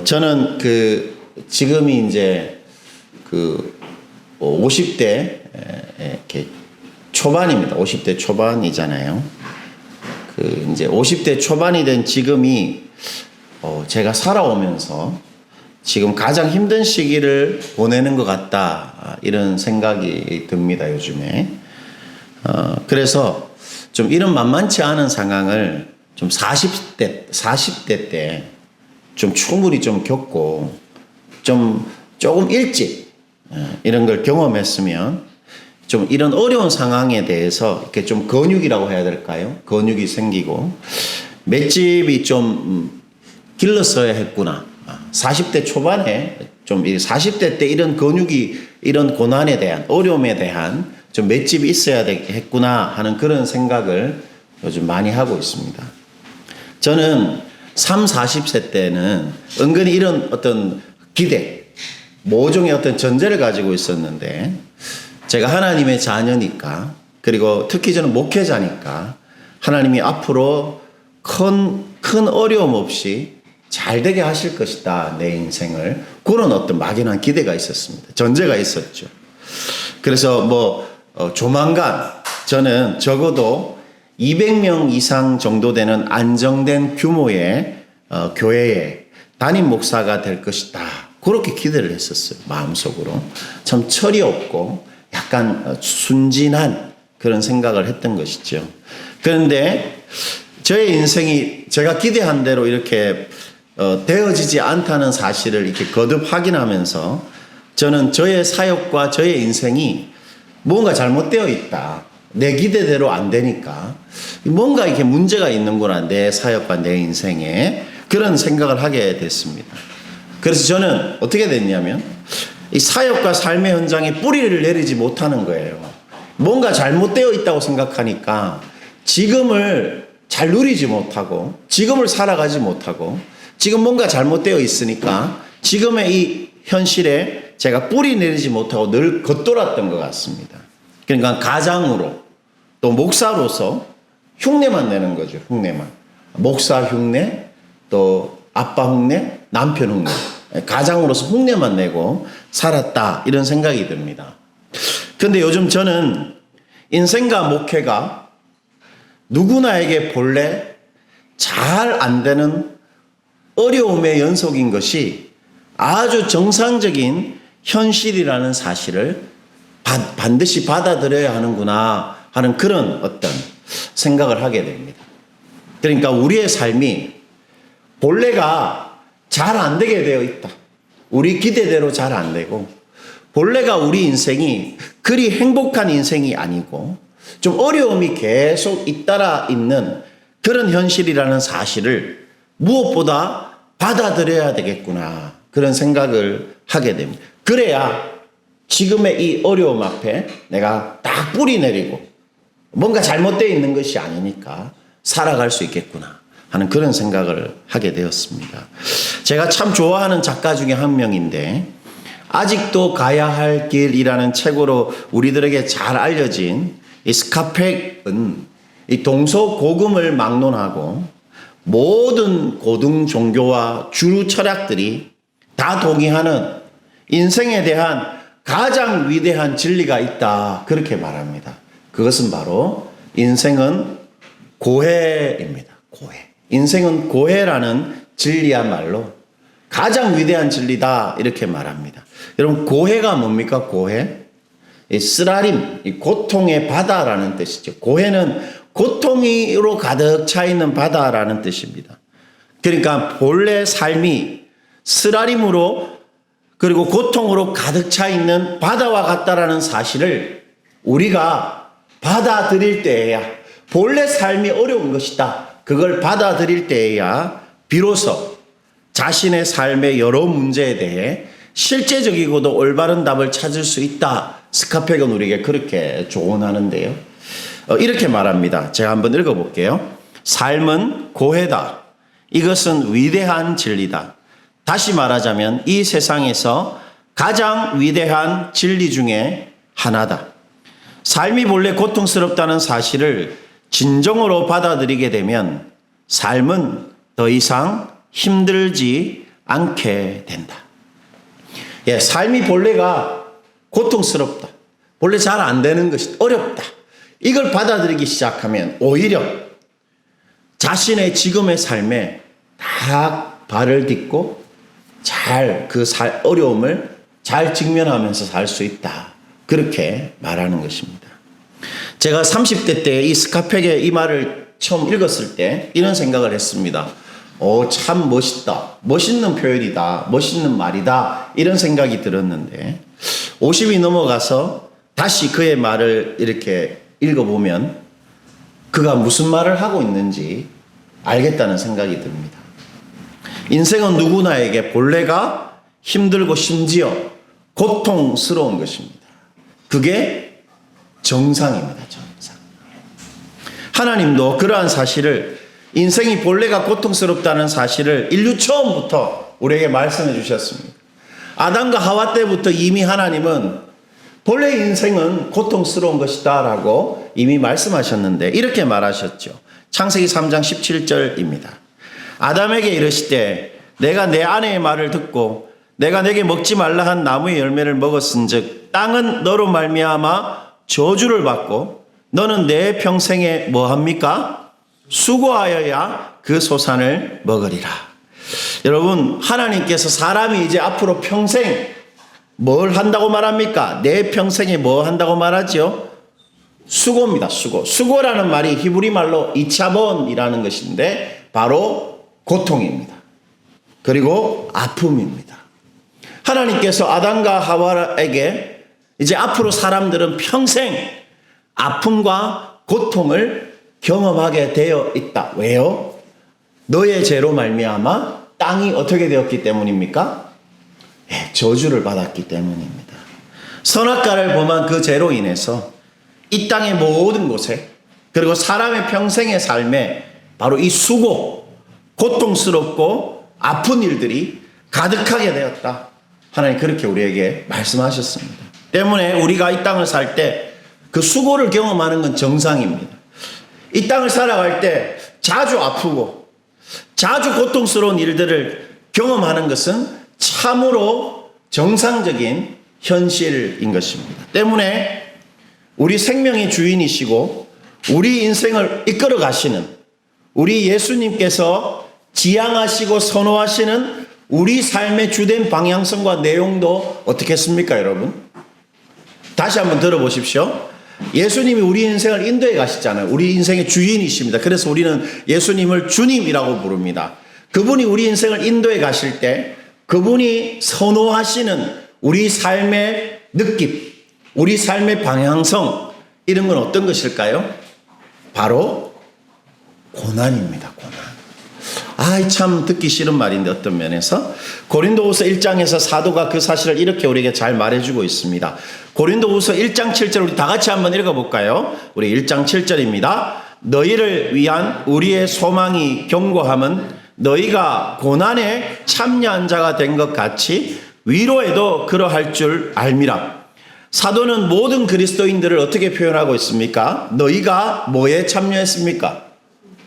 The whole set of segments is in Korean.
저는 지금이 이제 50대 이렇게 초반입니다. 50대 초반이잖아요. 이제 50대 초반이 된 지금이 제가 살아오면서 지금 가장 힘든 시기를 보내는 것 같다. 이런 생각이 듭니다, 요즘에. 그래서 좀 이런 만만치 않은 상황을 좀 40대 때 좀 충분히 좀 겪고 조금 일찍 이런 걸 경험했으면 좀 이런 어려운 상황에 대해서 이렇게 좀 근육이라고 해야 될까요? 근육이 생기고 맷집이 좀 길렀어야 했구나. 40대 초반에 좀 40대 때 이런 근육이 이런 고난에 대한 어려움에 대한 좀 맷집이 있어야 했구나 하는 그런 생각을 요즘 많이 하고 있습니다. 저는 40세 때는 은근히 이런 어떤 기대, 모종의 어떤 전제를 가지고 있었는데 제가 하나님의 자녀니까 그리고 특히 저는 목회자니까 하나님이 앞으로 큰 어려움 없이 잘 되게 하실 것이다, 내 인생을. 그런 어떤 막연한 기대가 있었습니다. 전제가 있었죠. 그래서 조만간 저는 적어도 200명 이상 정도 되는 안정된 규모의 교회의 담임 목사가 될 것이다. 그렇게 기대를 했었어요. 마음속으로. 참 철이 없고 약간 순진한 그런 생각을 했던 것이죠. 그런데 저의 인생이 제가 기대한 대로 이렇게 되어지지 않다는 사실을 이렇게 거듭 확인하면서 저는 저의 사역과 저의 인생이 뭔가 잘못되어 있다. 내 기대대로 안 되니까 뭔가 이렇게 문제가 있는구나. 내 사역과 내 인생에 그런 생각을 하게 됐습니다. 그래서 저는 어떻게 됐냐면 이 사역과 삶의 현장에 뿌리를 내리지 못하는 거예요. 뭔가 잘못되어 있다고 생각하니까 지금을 잘 누리지 못하고 지금을 살아가지 못하고 지금 뭔가 잘못되어 있으니까 지금의 이 현실에 제가 뿌리 내리지 못하고 늘 겉돌았던 것 같습니다. 그러니까 가장으로 또 목사로서 흉내만 내는 거죠. 흉내만. 목사 흉내, 또 아빠 흉내, 남편 흉내. 가장으로서 흉내만 내고 살았다. 이런 생각이 듭니다. 그런데 요즘 저는 인생과 목회가 누구나에게 본래 잘 안 되는 어려움의 연속인 것이 아주 정상적인 현실이라는 사실을 반드시 받아들여야 하는구나 하는 그런 어떤 생각을 하게 됩니다. 그러니까 우리의 삶이 본래가 잘 안 되게 되어 있다. 우리 기대대로 잘 안 되고 본래가 우리 인생이 그리 행복한 인생이 아니고 좀 어려움이 계속 잇따라 있는 그런 현실이라는 사실을 무엇보다 받아들여야 되겠구나. 그런 생각을 하게 됩니다. 그래야 지금의 이 어려움 앞에 내가 딱 뿌리 내리고 뭔가 잘못되어 있는 것이 아니니까 살아갈 수 있겠구나 하는 그런 생각을 하게 되었습니다. 제가 참 좋아하는 작가 중에 한 명인데 아직도 가야 할 길이라는 책으로 우리들에게 잘 알려진 이 스카펙은 이 동서고금을 막론하고 모든 고등 종교와 주류 철학들이 다 동의하는 인생에 대한 가장 위대한 진리가 있다. 그렇게 말합니다. 그것은 바로 인생은 고해입니다. 고해. 인생은 고해라는 진리야말로 가장 위대한 진리다. 이렇게 말합니다. 여러분, 고해가 뭡니까? 고해? 이 쓰라림, 이 고통의 바다라는 뜻이죠. 고해는 고통으로 가득 차 있는 바다라는 뜻입니다. 그러니까 본래 삶이 쓰라림으로 그리고 고통으로 가득 차 있는 바다와 같다라는 사실을 우리가 받아들일 때에야 본래 삶이 어려운 것이다. 그걸 받아들일 때에야 비로소 자신의 삶의 여러 문제에 대해 실제적이고도 올바른 답을 찾을 수 있다. 스카펙은 우리에게 그렇게 조언하는데요. 이렇게 말합니다. 제가 한번 읽어볼게요. 삶은 고해다. 이것은 위대한 진리다. 다시 말하자면 이 세상에서 가장 위대한 진리 중에 하나다. 삶이 본래 고통스럽다는 사실을 진정으로 받아들이게 되면 삶은 더 이상 힘들지 않게 된다. 예, 삶이 본래가 고통스럽다. 본래 잘 안 되는 것이 어렵다. 이걸 받아들이기 시작하면 오히려 자신의 지금의 삶에 다 발을 딛고 잘 그 어려움을 잘 직면하면서 살 수 있다. 그렇게 말하는 것입니다. 제가 30대 때 이 스카펙의 이 말을 처음 읽었을 때 이런 생각을 했습니다. 참 멋있다. 멋있는 표현이다. 멋있는 말이다. 이런 생각이 들었는데 50이 넘어가서 다시 그의 말을 이렇게 읽어보면 그가 무슨 말을 하고 있는지 알겠다는 생각이 듭니다. 인생은 누구나에게 본래가 힘들고 심지어 고통스러운 것입니다. 그게 정상입니다. 정상. 하나님도 그러한 사실을 인생이 본래가 고통스럽다는 사실을 인류 처음부터 우리에게 말씀해 주셨습니다. 아담과 하와 때부터 이미 하나님은 본래 인생은 고통스러운 것이다 라고 이미 말씀하셨는데 이렇게 말하셨죠. 창세기 3장 17절입니다. 아담에게 이르시되 내가 내 아내의 말을 듣고 내가 내게 먹지 말라 한 나무의 열매를 먹었은즉 땅은 너로 말미암아 저주를 받고 너는 내 평생에 뭐합니까? 수고하여야 그 소산을 먹으리라. 여러분, 하나님께서 사람이 이제 앞으로 평생 뭘 한다고 말합니까? 내 평생에 뭐 한다고 말하죠? 수고입니다. 수고. 수고라는 말이 히브리 말로 이차본이라는 것인데 바로 고통입니다. 그리고 아픔입니다. 하나님께서 아담과 하와에게 이제 앞으로 사람들은 평생 아픔과 고통을 경험하게 되어 있다. 왜요? 너의 죄로 말미암아 땅이 어떻게 되었기 때문입니까? 저주를 받았기 때문입니다. 선악과를 범한 그 죄로 인해서 이 땅의 모든 곳에 그리고 사람의 평생의 삶에 바로 이 수고, 고통스럽고 아픈 일들이 가득하게 되었다. 하나님 그렇게 우리에게 말씀하셨습니다. 때문에 우리가 이 땅을 살 때 그 수고를 경험하는 건 정상입니다. 이 땅을 살아갈 때 자주 아프고 자주 고통스러운 일들을 경험하는 것은 참으로 정상적인 현실인 것입니다. 때문에 우리 생명의 주인이시고 우리 인생을 이끌어 가시는 우리 예수님께서 지향하시고 선호하시는 우리 삶의 주된 방향성과 내용도 어떻게 했습니까, 여러분? 다시 한번 들어보십시오. 예수님이 우리 인생을 인도해 가시잖아요. 우리 인생의 주인이십니다. 그래서 우리는 예수님을 주님이라고 부릅니다. 그분이 우리 인생을 인도해 가실 때 그분이 선호하시는 우리 삶의 느낌, 우리 삶의 방향성 이런 건 어떤 것일까요? 바로 고난입니다. 고난. 참 듣기 싫은 말인데 어떤 면에서 고린도후서 1장에서 사도가 그 사실을 이렇게 우리에게 잘 말해주고 있습니다. 고린도후서 1장 7절 우리 다 같이 한번 읽어볼까요? 우리 1장 7절입니다. 너희를 위한 우리의 소망이 견고함은 너희가 고난에 참여한 자가 된 것 같이 위로에도 그러할 줄 알미라. 사도는 모든 그리스도인들을 어떻게 표현하고 있습니까? 너희가 뭐에 참여했습니까?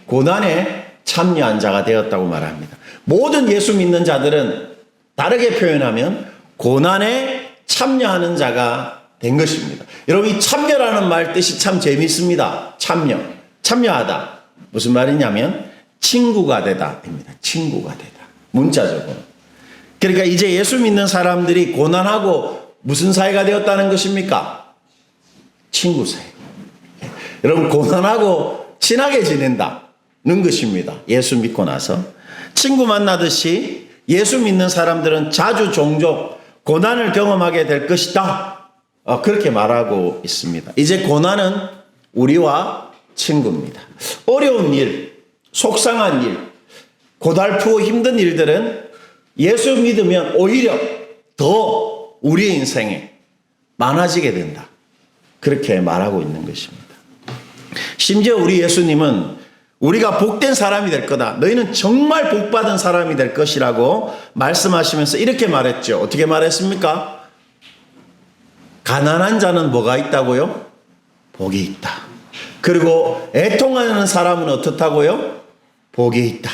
고난에 참여한 자가 되었다고 말합니다. 모든 예수 믿는 자들은 다르게 표현하면 고난에 참여하는 자가 된 것입니다. 여러분, 이 참여라는 말 뜻이 참 재미있습니다. 참여하다. 무슨 말이냐면 친구가 되다입니다. 친구가 되다. 문자적으로. 그러니까 이제 예수 믿는 사람들이 고난하고 무슨 사이가 되었다는 것입니까? 친구 사이. 여러분, 고난하고 친하게 지낸다는 것입니다. 예수 믿고 나서. 친구 만나듯이 예수 믿는 사람들은 자주 종종 고난을 경험하게 될 것이다. 그렇게 말하고 있습니다. 이제 고난은 우리와 친구입니다. 어려운 일, 속상한 일, 고달프고 힘든 일들은 예수 믿으면 오히려 더 우리 인생에 많아지게 된다. 그렇게 말하고 있는 것입니다. 심지어 우리 예수님은 우리가 복된 사람이 될 거다. 너희는 정말 복받은 사람이 될 것이라고 말씀하시면서 이렇게 말했죠. 어떻게 말했습니까? 가난한 자는 뭐가 있다고요? 복이 있다. 그리고 애통하는 사람은 어떻다고요? 복이 있다.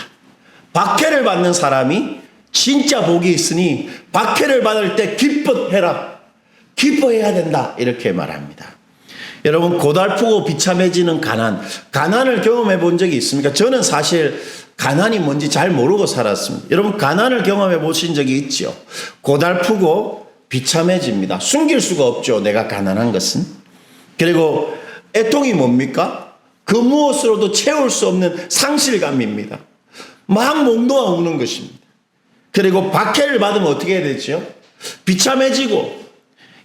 박해를 받는 사람이 진짜 복이 있으니 박해를 받을 때 기뻐해라. 기뻐해야 된다. 이렇게 말합니다. 여러분, 고달프고 비참해지는 가난을 경험해 본 적이 있습니까? 저는 사실 가난이 뭔지 잘 모르고 살았습니다. 여러분, 가난을 경험해 보신 적이 있죠? 고달프고 비참해집니다. 숨길 수가 없죠, 내가 가난한 것은. 그리고 애통이 뭡니까? 그 무엇으로도 채울 수 없는 상실감입니다. 막 목 놓아 우는 것입니다. 그리고 박해를 받으면 어떻게 해야 되죠? 비참해지고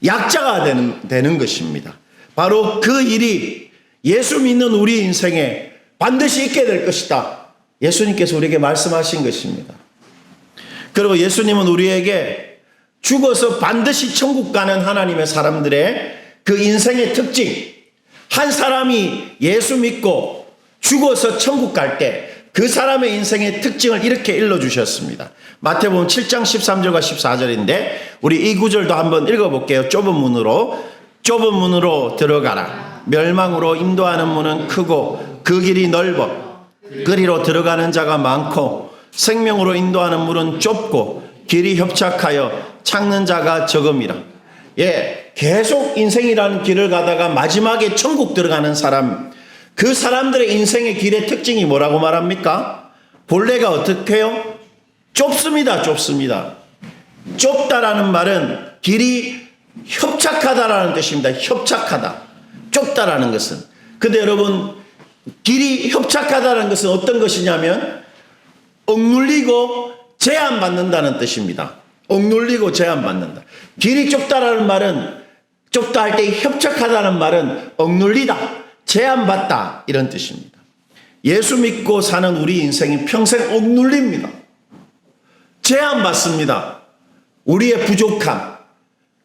약자가 되는 것입니다. 바로 그 일이 예수 믿는 우리 인생에 반드시 있게 될 것이다. 예수님께서 우리에게 말씀하신 것입니다. 그리고 예수님은 우리에게 죽어서 반드시 천국 가는 하나님의 사람들의 그 인생의 특징, 한 사람이 예수 믿고 죽어서 천국 갈 때 그 사람의 인생의 특징을 이렇게 일러주셨습니다. 마태복음 7장 13절과 14절인데 우리 이 구절도 한번 읽어볼게요. 좁은 문으로 들어가라. 멸망으로 인도하는 문은 크고 그 길이 넓어 그리로 들어가는 자가 많고 생명으로 인도하는 문은 좁고 길이 협착하여 찾는 자가 적음이라. 계속 인생이라는 길을 가다가 마지막에 천국 들어가는 사람, 그 사람들의 인생의 길의 특징이 뭐라고 말합니까? 본래가 어떻게 해요? 좁습니다. 좁다라는 말은 길이 협착하다라는 뜻입니다. 협착하다. 좁다라는 것은. 근데 여러분, 길이 협착하다라는 것은 어떤 것이냐면 억눌리고 제한받는다는 뜻입니다. 억눌리고 제한받는다. 길이 좁다라는 말은, 좁다 할 때 협착하다는 말은 억눌리다, 제한받다, 이런 뜻입니다. 예수 믿고 사는 우리 인생이 평생 억눌립니다. 제한받습니다. 우리의 부족함,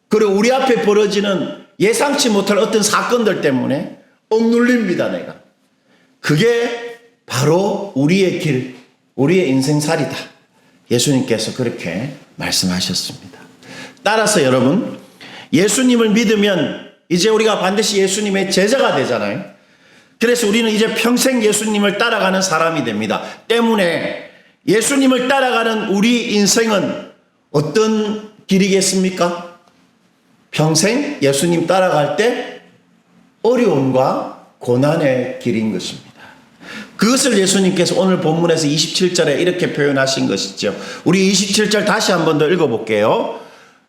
그리고 우리 앞에 벌어지는 예상치 못할 어떤 사건들 때문에 억눌립니다, 내가. 그게 바로 우리의 길, 우리의 인생살이다. 예수님께서 그렇게 말씀하셨습니다. 따라서 여러분, 예수님을 믿으면 이제 우리가 반드시 예수님의 제자가 되잖아요. 그래서 우리는 이제 평생 예수님을 따라가는 사람이 됩니다. 때문에 예수님을 따라가는 우리 인생은 어떤 길이겠습니까? 평생 예수님 따라갈 때 어려움과 고난의 길인 것입니다. 그것을 예수님께서 오늘 본문에서 27절에 이렇게 표현하신 것이죠. 우리 27절 다시 한 번 더 읽어볼게요.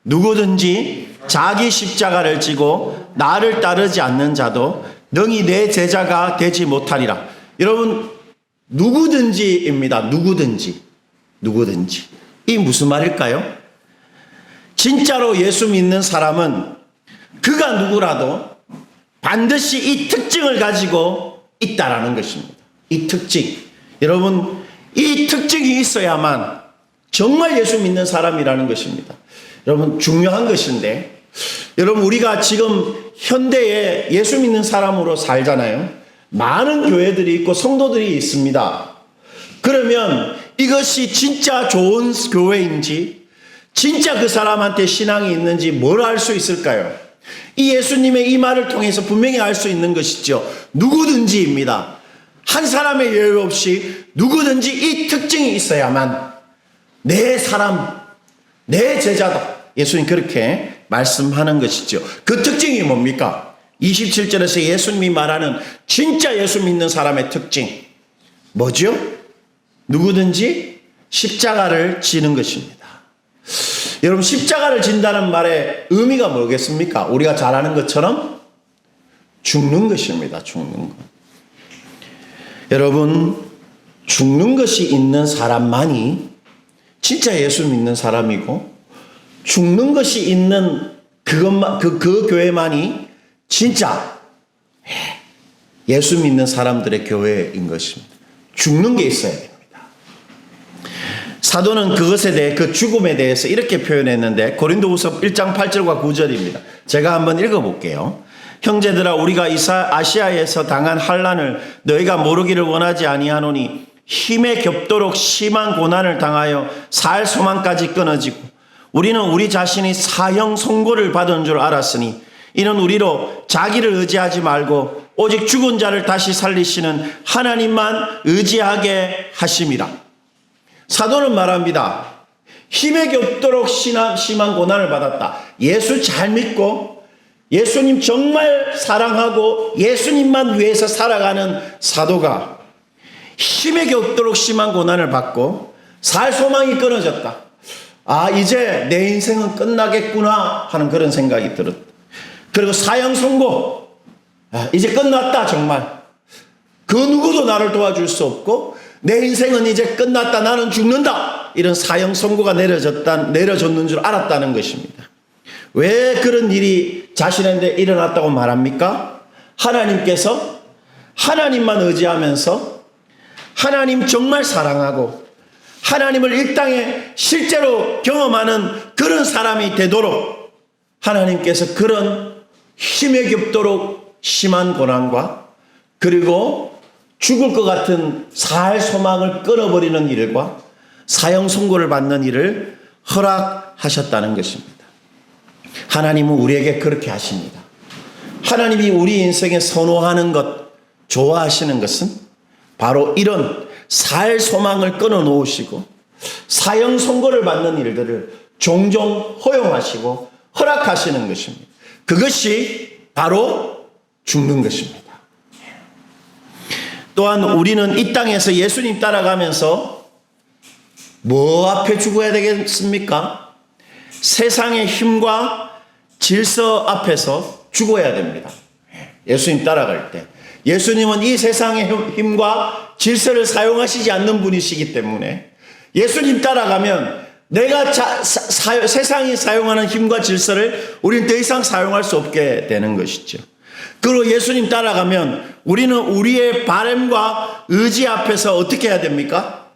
누구든지 자기 십자가를 지고 나를 따르지 않는 자도 능히 내 제자가 되지 못하리라. 여러분, 누구든지입니다. 누구든지. 이 무슨 말일까요? 진짜로 예수 믿는 사람은 그가 누구라도 반드시 이 특징을 가지고 있다라는 것입니다. 이 특징. 여러분, 이 특징이 있어야만 정말 예수 믿는 사람이라는 것입니다. 여러분, 중요한 것인데, 여러분, 우리가 지금 현대에 예수 믿는 사람으로 살잖아요. 많은 교회들이 있고 성도들이 있습니다. 그러면 이것이 진짜 좋은 교회인지, 진짜 그 사람한테 신앙이 있는지 뭘 알 수 있을까요? 이 예수님의 이 말을 통해서 분명히 알 수 있는 것이죠. 누구든지입니다. 한 사람의 예외 없이 누구든지 이 특징이 있어야만 내 사람, 내 제자다. 예수님 그렇게 말씀하는 것이죠. 그 특징이 뭡니까? 27절에서 예수님이 말하는 진짜 예수 믿는 사람의 특징 뭐죠? 누구든지 십자가를 지는 것입니다. 여러분, 십자가를 진다는 말의 의미가 뭐겠습니까? 우리가 잘 아는 것처럼 죽는 것입니다. 죽는 것. 여러분, 죽는 것이 있는 사람만이 진짜 예수 믿는 사람이고, 죽는 것이 있는 그 교회만이 진짜 예수 믿는 사람들의 교회인 것입니다. 죽는 게 있어야 됩니다. 사도는 그것에 대해, 그 죽음에 대해서 이렇게 표현했는데, 고린도후서 1장 8절과 9절입니다. 제가 한번 읽어볼게요. 형제들아, 우리가 아시아에서 당한 환난을 너희가 모르기를 원하지 아니하노니 힘에 겹도록 심한 고난을 당하여 살 소망까지 끊어지고, 우리는 우리 자신이 사형 선고를 받은 줄 알았으니 이는 우리로 자기를 의지하지 말고 오직 죽은 자를 다시 살리시는 하나님만 의지하게 하심이라. 사도는 말합니다. 힘에 겹도록 심한 고난을 받았다. 예수 잘 믿고 예수님 정말 사랑하고 예수님만 위해서 살아가는 사도가 힘에 겹도록 심한 고난을 받고 살 소망이 끊어졌다. 아, 이제 내 인생은 끝나겠구나 하는 그런 생각이 들었다. 그리고 사형 선고, 아, 이제 끝났다. 정말 그 누구도 나를 도와줄 수 없고 내 인생은 이제 끝났다. 나는 죽는다. 이런 사형 선고가 내려졌는 줄 알았다는 것입니다. 왜 그런 일이 자신한테 일어났다고 말합니까? 하나님께서 하나님만 의지하면서 하나님 정말 사랑하고 하나님을 이 땅에 실제로 경험하는 그런 사람이 되도록 하나님께서 그런 힘에 겹도록 심한 고난과 그리고 죽을 것 같은 살 소망을 끊어버리는 일과 사형 선고를 받는 일을 허락하셨다는 것입니다. 하나님은 우리에게 그렇게 하십니다. 하나님이 우리 인생에 선호하는 것, 좋아하시는 것은 바로 이런 살 소망을 끊어놓으시고 사형 선고를 받는 일들을 종종 허용하시고 허락하시는 것입니다. 그것이 바로 죽는 것입니다. 또한 우리는 이 땅에서 예수님 따라가면서 뭐 앞에 죽어야 되겠습니까? 세상의 힘과 질서 앞에서 죽어야 됩니다. 예수님 따라갈 때. 예수님은 이 세상의 힘과 질서를 사용하시지 않는 분이시기 때문에 예수님 따라가면 내가 세상이 사용하는 힘과 질서를 우리는 더 이상 사용할 수 없게 되는 것이죠. 그리고 예수님 따라가면 우리는 우리의 바람과 의지 앞에서 어떻게 해야 됩니까?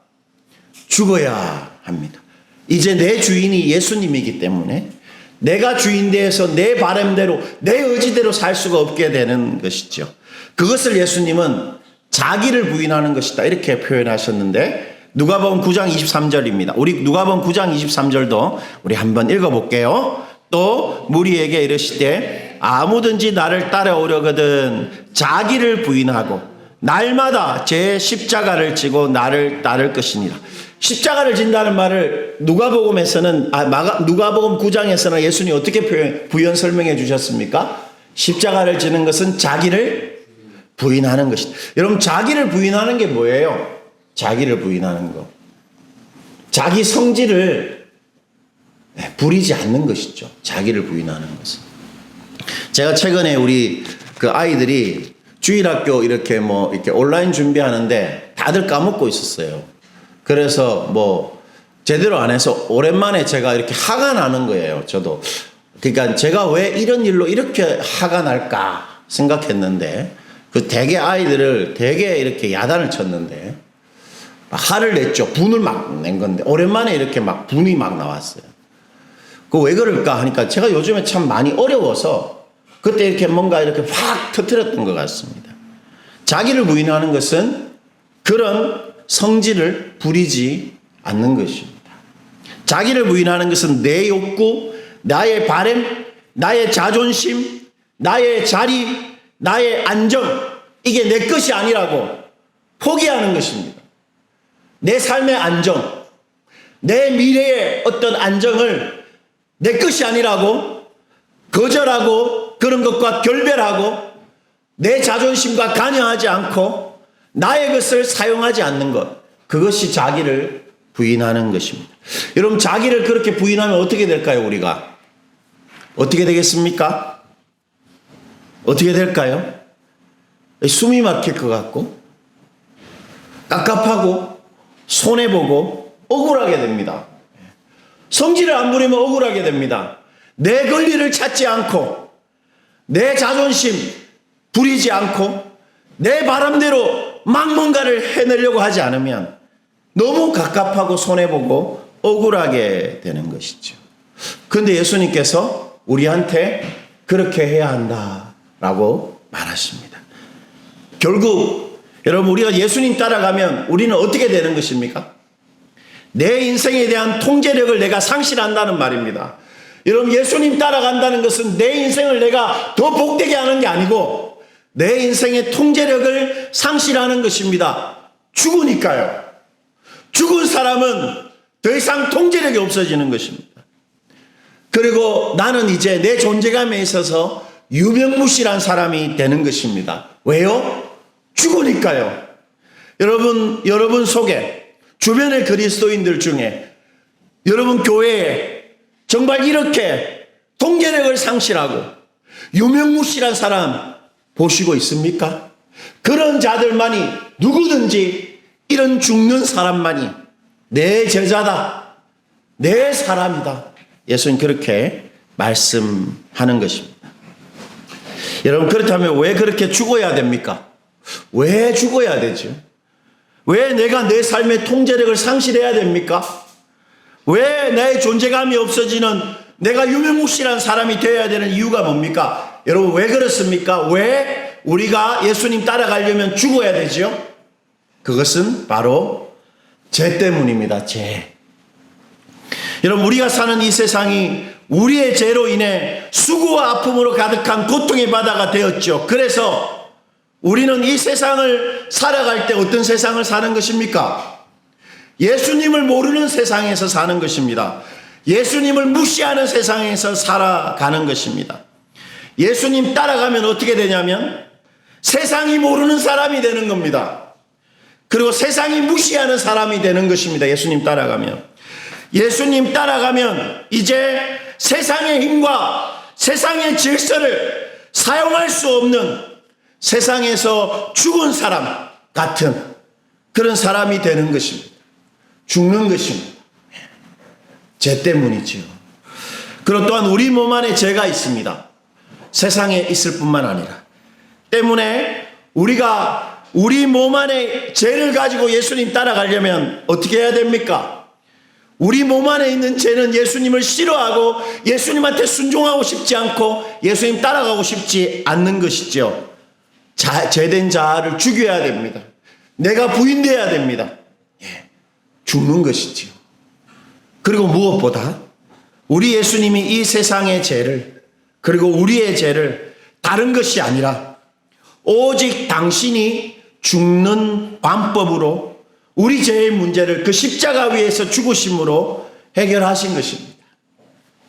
죽어야 합니다. 이제 내 주인이 예수님이기 때문에 내가 주인되어서 내 바람대로 내 의지대로 살 수가 없게 되는 것이죠. 그것을 예수님은 자기를 부인하는 것이다 이렇게 표현하셨는데 누가복음 9장 23절입니다. 우리 누가복음 9장 23절도 우리 한번 읽어볼게요. 또 무리에게 이르시되 아무든지 나를 따라오려거든 자기를 부인하고 날마다 제 십자가를 지고 나를 따를 것이니라. 십자가를 진다는 말을 누가복음에서는 누가복음 9장에서는 예수님이 어떻게 부연 설명해 주셨습니까? 십자가를 지는 것은 자기를 부인하는 것이다. 여러분 자기를 부인하는 게 뭐예요? 자기를 부인하는 거. 자기 성질을 부리지 않는 것이죠. 자기를 부인하는 것은. 제가 최근에 우리 그 아이들이 주일학교 이렇게 온라인 준비하는데 다들 까먹고 있었어요. 그래서 제대로 안 해서 오랜만에 제가 이렇게 화가 나는 거예요. 저도. 그러니까 제가 왜 이런 일로 이렇게 화가 날까 생각했는데 그 대개 아이들을 되게 이렇게 야단을 쳤는데 화를 냈죠. 분을 막 낸 건데 오랜만에 이렇게 막 분이 막 나왔어요. 그 왜 그럴까 하니까 제가 요즘에 참 많이 어려워서 그때 이렇게 뭔가 이렇게 확 터뜨렸던 것 같습니다. 자기를 부인하는 것은 그런 성질을 부리지 않는 것입니다. 자기를 부인하는 것은 내 욕구, 나의 바람, 나의 자존심, 나의 자리, 나의 안정, 이게 내 것이 아니라고 포기하는 것입니다. 내 삶의 안정, 내 미래의 어떤 안정을 내 것이 아니라고 거절하고 그런 것과 결별하고 내 자존심과 관여하지 않고 나의 것을 사용하지 않는 것, 그것이 자기를 부인하는 것입니다. 여러분 자기를 그렇게 부인하면 어떻게 될까요? 우리가 어떻게 되겠습니까? 어떻게 될까요? 숨이 막힐 것 같고 깝깝하고 손해보고 억울하게 됩니다. 성질을 안 부리면 억울하게 됩니다. 내 권리를 찾지 않고 내 자존심 부리지 않고 내 바람대로 막 뭔가를 해내려고 하지 않으면 너무 갑갑하고 손해보고 억울하게 되는 것이죠. 그런데 예수님께서 우리한테 그렇게 해야 한다라고 말하십니다. 결국 여러분 우리가 예수님 따라가면 우리는 어떻게 되는 것입니까? 내 인생에 대한 통제력을 내가 상실한다는 말입니다. 여러분 예수님 따라간다는 것은 내 인생을 내가 더 복되게 하는 게 아니고 내 인생의 통제력을 상실하는 것입니다. 죽으니까요. 죽은 사람은 더 이상 통제력이 없어지는 것입니다. 그리고 나는 이제 내 존재감에 있어서 유명무실한 사람이 되는 것입니다. 왜요? 죽으니까요. 여러분 속에 주변의 그리스도인들 중에 여러분 교회에 정말 이렇게 통제력을 상실하고 유명무실한 사람 보시고 있습니까? 그런 자들만이 누구든지 이런 죽는 사람만이 내 제자다, 내 사람이다. 예수님 그렇게 말씀하는 것입니다. 여러분 그렇다면 왜 그렇게 죽어야 됩니까? 왜 죽어야 되죠? 왜 내가 내 삶의 통제력을 상실해야 됩니까? 왜 나의 존재감이 없어지는 내가 유명무실한 사람이 되어야 되는 이유가 뭡니까? 여러분 왜 그렇습니까? 왜 우리가 예수님 따라가려면 죽어야 되죠? 그것은 바로 죄 때문입니다. 죄. 여러분 우리가 사는 이 세상이 우리의 죄로 인해 수고와 아픔으로 가득한 고통의 바다가 되었죠. 그래서 우리는 이 세상을 살아갈 때 어떤 세상을 사는 것입니까? 예수님을 모르는 세상에서 사는 것입니다. 예수님을 무시하는 세상에서 살아가는 것입니다. 예수님 따라가면 어떻게 되냐면 세상이 모르는 사람이 되는 겁니다. 그리고 세상이 무시하는 사람이 되는 것입니다. 예수님 따라가면. 예수님 따라가면 이제 세상의 힘과 세상의 질서를 사용할 수 없는 세상에서 죽은 사람 같은 그런 사람이 되는 것입니다. 죽는 것입니다. 죄 때문이지요. 그리고 또한 우리 몸 안에 죄가 있습니다. 세상에 있을 뿐만 아니라. 때문에 우리가 우리 몸 안에 죄를 가지고 예수님 따라가려면 어떻게 해야 됩니까? 우리 몸 안에 있는 죄는 예수님을 싫어하고 예수님한테 순종하고 싶지 않고 예수님 따라가고 싶지 않는 것이죠. 죄된 자를 죽여야 됩니다. 내가 부인되어야 됩니다. 죽는 것이지요. 그리고 무엇보다 우리 예수님이 이 세상의 죄를 그리고 우리의 죄를 다른 것이 아니라 오직 당신이 죽는 방법으로 우리 죄의 문제를 그 십자가 위에서 죽으심으로 해결하신 것입니다.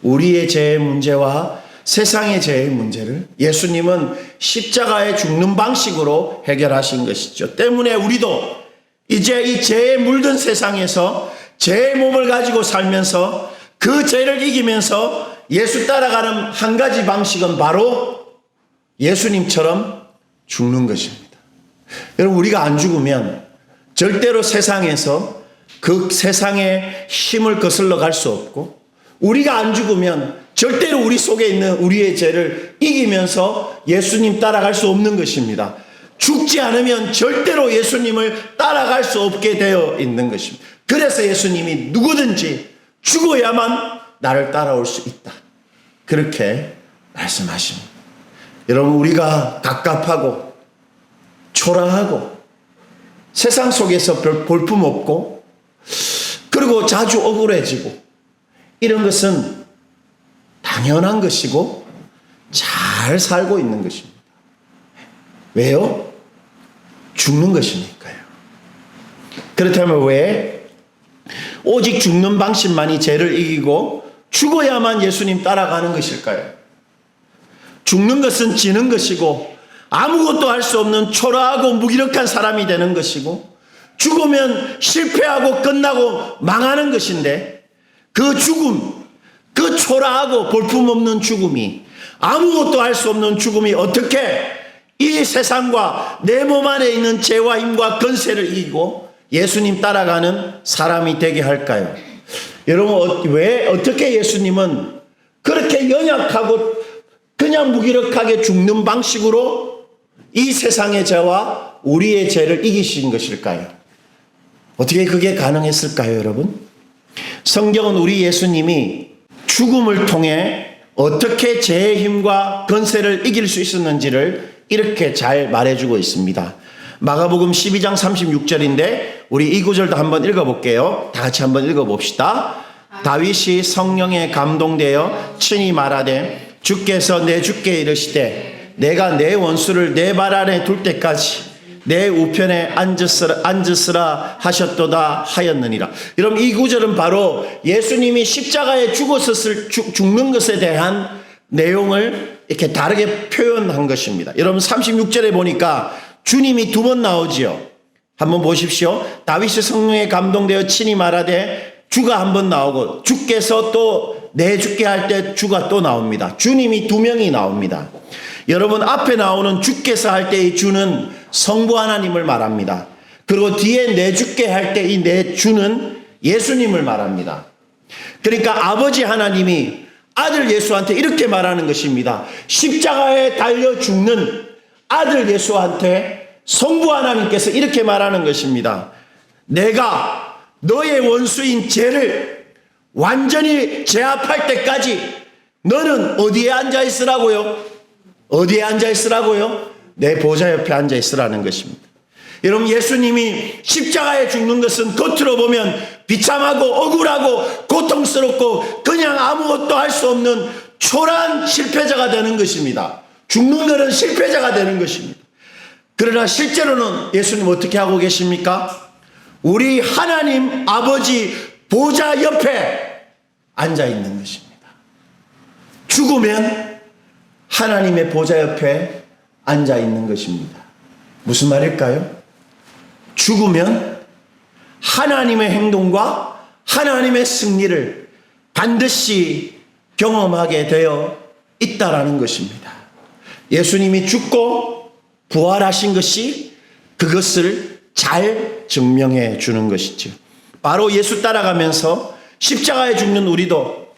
우리의 죄의 문제와 세상의 죄의 문제를 예수님은 십자가에 죽는 방식으로 해결하신 것이죠. 때문에 우리도 이제 이 죄에 물든 세상에서 죄의 몸을 가지고 살면서 그 죄를 이기면서 예수 따라가는 한 가지 방식은 바로 예수님처럼 죽는 것입니다. 여러분 우리가 안 죽으면 절대로 세상에서 그 세상의 힘을 거슬러 갈 수 없고 우리가 안 죽으면 절대로 우리 속에 있는 우리의 죄를 이기면서 예수님 따라갈 수 없는 것입니다. 죽지 않으면 절대로 예수님을 따라갈 수 없게 되어 있는 것입니다. 그래서 예수님이 누구든지 죽어야만 나를 따라올 수 있다. 그렇게 말씀하십니다. 여러분 우리가 갑갑하고 초라하고 세상 속에서 별 볼품 없고 그리고 자주 억울해지고 이런 것은 당연한 것이고 잘 살고 있는 것입니다. 왜요? 죽는 것이니까요. 그렇다면 왜 오직 죽는 방식만이 죄를 이기고 죽어야만 예수님 따라가는 것일까요? 죽는 것은 지는 것이고 아무것도 할 수 없는 초라하고 무기력한 사람이 되는 것이고 죽으면 실패하고 끝나고 망하는 것인데 그 죽음, 그 초라하고 볼품없는 죽음이 아무것도 할 수 없는 죽음이 어떻게 이 세상과 내 몸 안에 있는 죄와 힘과 권세를 이기고 예수님 따라가는 사람이 되게 할까요? 여러분 왜 어떻게 예수님은 그렇게 연약하고 그냥 무기력하게 죽는 방식으로 이 세상의 죄와 우리의 죄를 이기신 것일까요? 어떻게 그게 가능했을까요, 여러분? 성경은 우리 예수님이 죽음을 통해 어떻게 죄의 힘과 권세를 이길 수 있었는지를 이렇게 잘 말해주고 있습니다. 마가복음 12장 36절인데 우리 이 구절도 한번 읽어볼게요. 다 같이 한번 읽어봅시다. 다윗이 성령에 감동되어 친히 말하되 주께서 내 주께 이르시되 내가 내 원수를 내 발 아래 둘 때까지 내 우편에 앉으시라 하셨도다 하였느니라. 여러분, 이 구절은 바로 예수님이 십자가에 죽는 것에 대한 내용을 이렇게 다르게 표현한 것입니다. 여러분, 36절에 보니까 주님이 두 번 나오지요. 한번 보십시오. 다윗이 성령에 감동되어 친히 말하되 주가 한 번 나오고, 주께서 또 내죽게 할 때 주가 또 나옵니다. 주님이 두 명이 나옵니다. 여러분, 앞에 나오는 주께서 할 때 이 주는 성부 하나님을 말합니다. 그리고 뒤에 내죽게 할 때 이 내주는 예수님을 말합니다. 그러니까 아버지 하나님이 아들 예수한테 이렇게 말하는 것입니다. 십자가에 달려 죽는 아들 예수한테 성부 하나님께서 이렇게 말하는 것입니다. 내가 너의 원수인 죄를 완전히 제압할 때까지 너는 어디에 앉아 있으라고요? 어디에 앉아 있으라고요? 내 보좌 옆에 앉아 있으라는 것입니다. 여러분, 예수님이 십자가에 죽는 것은 겉으로 보면 비참하고 억울하고 고통스럽고 그냥 아무것도 할 수 없는 초라한 실패자가 되는 것입니다. 죽는 것은 실패자가 되는 것입니다. 그러나 실제로는 예수님 어떻게 하고 계십니까? 우리 하나님 아버지 보좌 옆에 앉아 있는 것입니다. 죽으면 하나님의 보좌 옆에 앉아 있는 것입니다. 무슨 말일까요? 죽으면 하나님의 행동과 하나님의 승리를 반드시 경험하게 되어 있다라는 것입니다. 예수님이 죽고 부활하신 것이 그것을 잘 증명해 주는 것이죠. 바로 예수 따라가면서 십자가에 죽는 우리도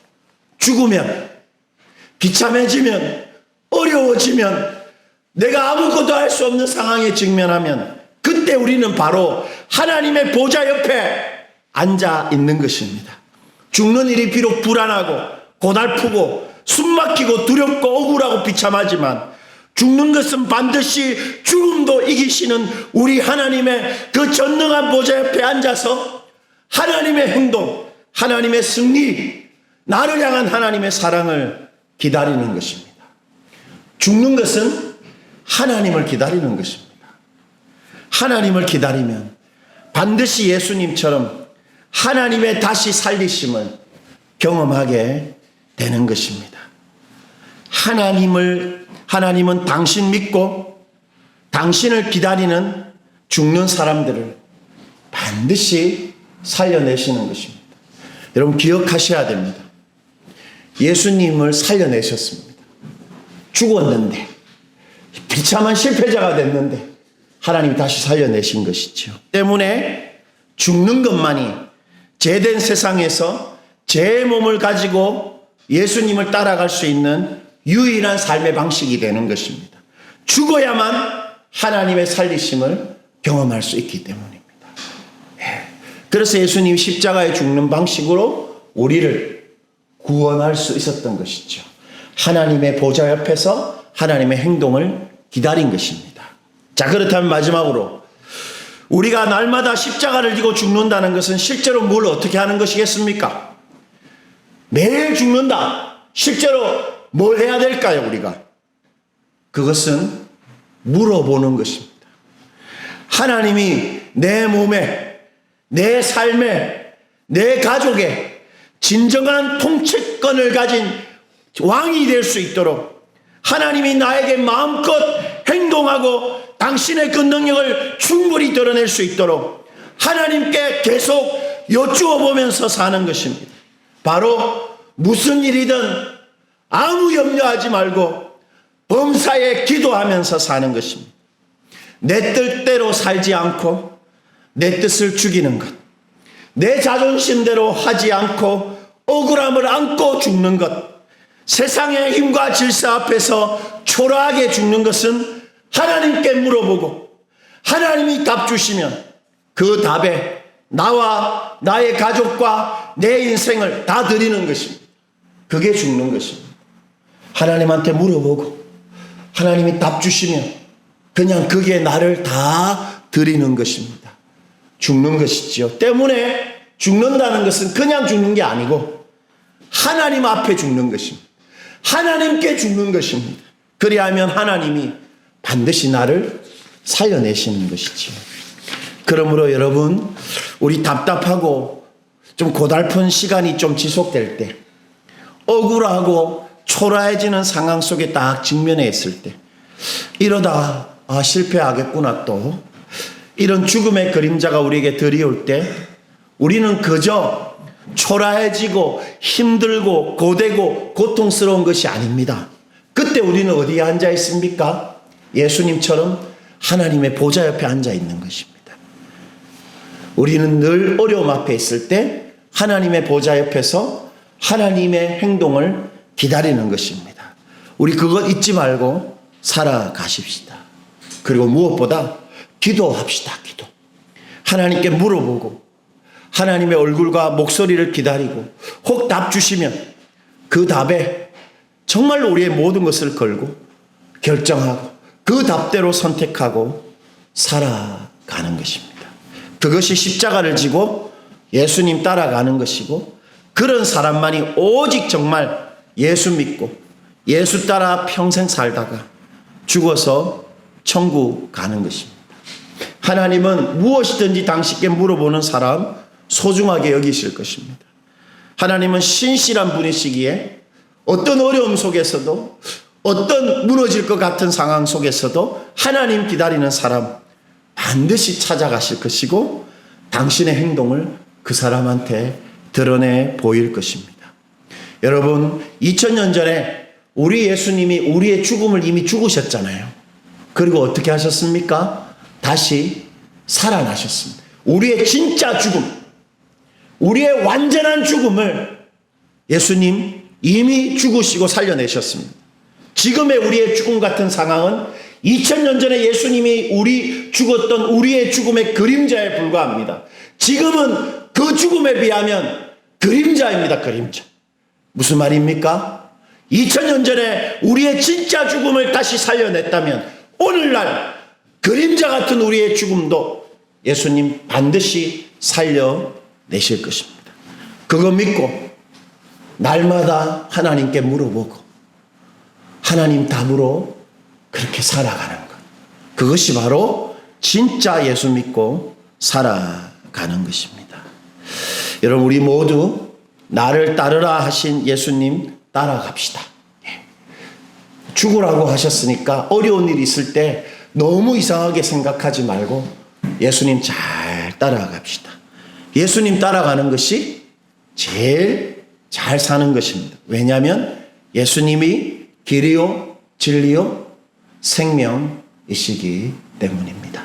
죽으면, 비참해지면, 어려워지면, 내가 아무것도 할 수 없는 상황에 직면하면 그때 우리는 바로 하나님의 보좌 옆에 앉아 있는 것입니다. 죽는 일이 비록 불안하고 고달프고 숨막히고 두렵고 억울하고 비참하지만 죽는 것은 반드시 죽음도 이기시는 우리 하나님의 그 전능한 보좌 옆에 앉아서 하나님의 행동, 하나님의 승리, 나를 향한 하나님의 사랑을 기다리는 것입니다. 죽는 것은 하나님을 기다리는 것입니다. 하나님을 기다리면 반드시 예수님처럼 하나님의 다시 살리심을 경험하게 되는 것입니다. 하나님은 당신 믿고 당신을 기다리는 죽는 사람들을 반드시 살려내시는 것입니다. 여러분, 기억하셔야 됩니다. 예수님을 살려내셨습니다. 죽었는데, 비참한 실패자가 됐는데 하나님이 다시 살려내신 것이죠. 때문에 죽는 것만이 죄된 세상에서 제 몸을 가지고 예수님을 따라갈 수 있는 유일한 삶의 방식이 되는 것입니다. 죽어야만 하나님의 살리심을 경험할 수 있기 때문입니다. 그래서 예수님이 십자가에 죽는 방식으로 우리를 구원할 수 있었던 것이죠. 하나님의 보좌 옆에서 하나님의 행동을 기다린 것입니다. 자, 그렇다면 마지막으로 우리가 날마다 십자가를 지고 죽는다는 것은 실제로 뭘 어떻게 하는 것이겠습니까? 매일 죽는다. 실제로 뭘 해야 될까요, 우리가? 그것은 물어보는 것입니다. 하나님이 내 몸에, 내 삶에, 내 가족에 진정한 통치권을 가진 왕이 될 수 있도록 하나님이 나에게 마음껏 행동하고 당신의 그 능력을 충분히 드러낼 수 있도록 하나님께 계속 여쭈어 보면서 사는 것입니다. 바로 무슨 일이든 아무 염려하지 말고 범사에 기도하면서 사는 것입니다. 내 뜻대로 살지 않고 내 뜻을 죽이는 것, 내 자존심대로 하지 않고 억울함을 안고 죽는 것, 세상의 힘과 질서 앞에서 초라하게 죽는 것은 하나님께 물어보고 하나님이 답 주시면 그 답에 나와 나의 가족과 내 인생을 다 드리는 것입니다. 그게 죽는 것입니다. 하나님한테 물어보고 하나님이 답 주시면 그냥 그게 나를 다 드리는 것입니다. 죽는 것이지요. 때문에 죽는다는 것은 그냥 죽는 게 아니고 하나님 앞에 죽는 것입니다. 하나님께 죽는 것입니다. 그리하면 하나님이 반드시 나를 살려내시는 것이지요. 그러므로 여러분, 우리 답답하고 좀 고달픈 시간이 좀 지속될 때, 억울하고 초라해지는 상황 속에 딱 직면해 있을 때, 이러다 실패하겠구나, 또 이런 죽음의 그림자가 우리에게 들이올 때 우리는 그저 초라해지고 힘들고 고되고 고통스러운 것이 아닙니다. 그때 우리는 어디에 앉아 있습니까? 예수님처럼 하나님의 보좌 옆에 앉아 있는 것입니다. 우리는 늘 어려움 앞에 있을 때 하나님의 보좌 옆에서 하나님의 행동을 기다리는 것입니다. 우리 그거 잊지 말고 살아가십시다. 그리고 무엇보다 기도합시다. 기도. 하나님께 물어보고 하나님의 얼굴과 목소리를 기다리고 혹 답 주시면 그 답에 정말로 우리의 모든 것을 걸고 결정하고 그 답대로 선택하고 살아가는 것입니다. 그것이 십자가를 지고 예수님 따라가는 것이고, 그런 사람만이 오직 정말 예수 믿고 예수 따라 평생 살다가 죽어서 천국 가는 것입니다. 하나님은 무엇이든지 당신께 물어보는 사람 소중하게 여기실 것입니다. 하나님은 신실한 분이시기에 어떤 어려움 속에서도, 어떤 무너질 것 같은 상황 속에서도 하나님 기다리는 사람 반드시 찾아가실 것이고, 당신의 행동을 그 사람한테 드러내 보일 것입니다. 여러분, 2000년 전에 우리 예수님이 우리의 죽음을 이미 죽으셨잖아요. 그리고 어떻게 하셨습니까? 다시 살아나셨습니다. 우리의 진짜 죽음, 우리의 완전한 죽음을 예수님 이미 죽으시고 살려내셨습니다. 지금의 우리의 죽음 같은 상황은 2000년 전에 예수님이 우리 죽었던 우리의 죽음의 그림자에 불과합니다. 지금은 그 죽음에 비하면 그림자입니다. 그림자. 무슨 말입니까? 2000년 전에 우리의 진짜 죽음을 다시 살려냈다면 오늘날 그림자 같은 우리의 죽음도 예수님 반드시 살려내실 것입니다. 그거 믿고 날마다 하나님께 물어보고 하나님 답으로 그렇게 살아가는 것, 그것이 바로 진짜 예수 믿고 살아가는 것입니다. 여러분, 우리 모두 나를 따르라 하신 예수님 따라갑시다. 죽으라고 하셨으니까 어려운 일이 있을 때 너무 이상하게 생각하지 말고 예수님 잘 따라갑시다. 예수님 따라가는 것이 제일 잘 사는 것입니다. 왜냐하면 예수님이 길이요 진리요 생명이시기 때문입니다.